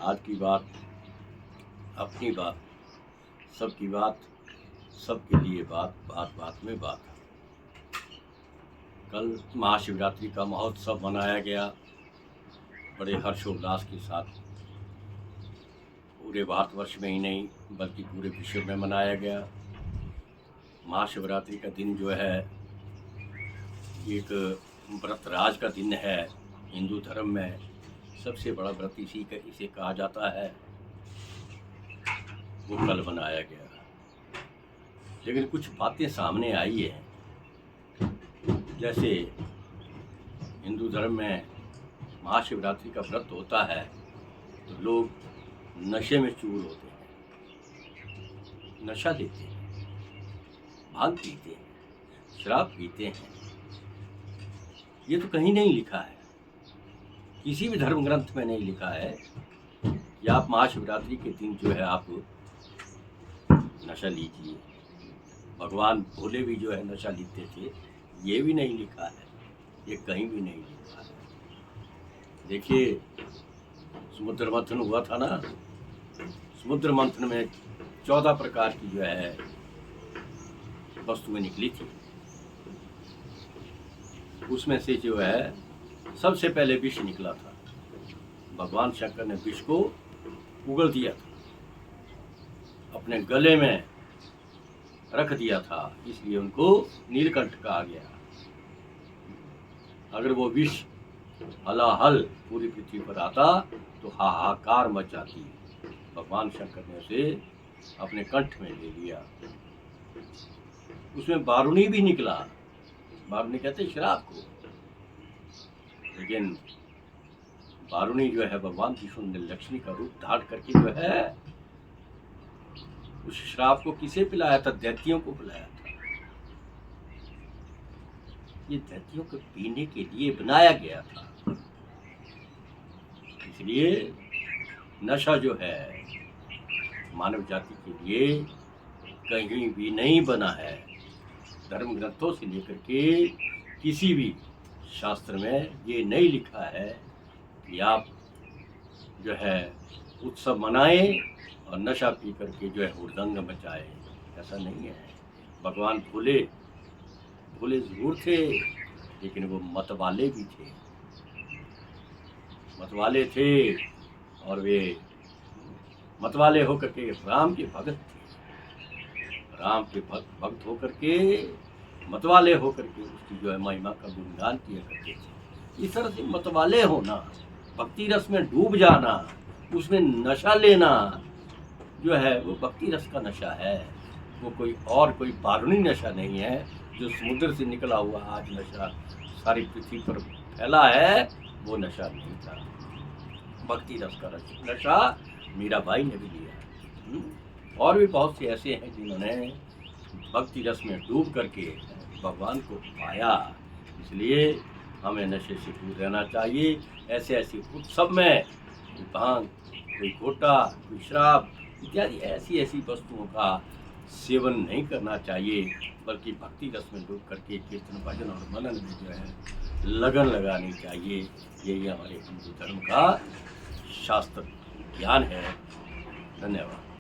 आज की बात, अपनी बात, सबकी बात, सबके लिए बात, बात बात में बात। कल महाशिवरात्रि का महोत्सव मनाया गया बड़े हर्षोल्लास के साथ। पूरे भारतवर्ष में ही नहीं बल्कि पूरे विश्व में मनाया गया। महाशिवरात्रि का दिन जो है एक व्रतराज का दिन है। हिंदू धर्म में सबसे बड़ा व्रत इसे कहा जाता है। वो कल मनाया गया, लेकिन कुछ बातें सामने आई हैं। जैसे हिंदू धर्म में महाशिवरात्रि का व्रत होता है तो लोग नशे में चूर होते हैं, नशा लेते हैं, भांग पीते हैं, शराब पीते हैं। ये तो कहीं नहीं लिखा है, किसी भी धर्म ग्रंथ में नहीं लिखा है कि आप महाशिवरात्रि के दिन जो है आप नशा लीजिए। भगवान भोले भी जो है नशा लेते थे, ये भी नहीं लिखा है, ये कहीं भी नहीं लिखा है। देखिए, समुद्र मंथन हुआ था ना, समुद्र मंथन में 14 प्रकार की जो है वस्तुएं निकली थी। उसमें से जो है सबसे पहले विष निकला था। भगवान शंकर ने विष को उगल दिया था, अपने गले में रख दिया था, इसलिए उनको नीलकंठ कहा गया। अगर वो विष हलाहल पूरी पृथ्वी पर आता तो हाहाकार मच जाती। भगवान शंकर ने उसे अपने कंठ में ले लिया। उसमें बारूणी भी निकला। बारूणी कहते शराब को, लेकिन बारूणी जो है भगवान विष्णु ने लक्ष्मी का रूप धारण करके जो है उस शराब को किसे पिलाया था? दैत्यों को पिलाया था। ये दैत्यों को पीने के लिए बनाया गया था। इसलिए नशा जो है मानव जाति के लिए कहीं भी नहीं बना है। धर्म ग्रंथों से लेकर के किसी भी शास्त्र में ये नहीं लिखा है कि आप जो है उत्सव मनाएं और नशा पी करके जो है हुड़दंग मचाएं। ऐसा नहीं है। भगवान भोले जरूर थे, लेकिन वो मतवाले भी थे। मतवाले थे और वे मतवाले होकर के राम के भगत थे। राम के भक्त होकर के मतवाले होकर के उसकी जो है महिमा का गुणगान किया करते थे। इस तरह से मतवाले होना, भक्ति रस में डूब जाना, उसमें नशा लेना जो है वो भक्ति रस का नशा है। वो कोई बारूणी नशा नहीं है जो समुद्र से निकला हुआ आज नशा सारी पृथ्वी पर फैला है। वो नशा नहीं था। भक्ति रस का नशा मीराबाई ने भी लिया। और भी बहुत से ऐसे हैं जिन्होंने भक्ति रस में डूब करके भगवान को पाया। इसलिए हमें नशे से दूर रहना चाहिए। ऐसे उत्सव में कोई भांग, कोई गोटा, कोई शराब इत्यादि ऐसी वस्तुओं का सेवन नहीं करना चाहिए, बल्कि भक्ति रस में डूब करके कीर्तन, भजन और मनन में जो है लगन लगानी चाहिए। यही हमारे हिंदू धर्म का शास्त्र ज्ञान है। धन्यवाद।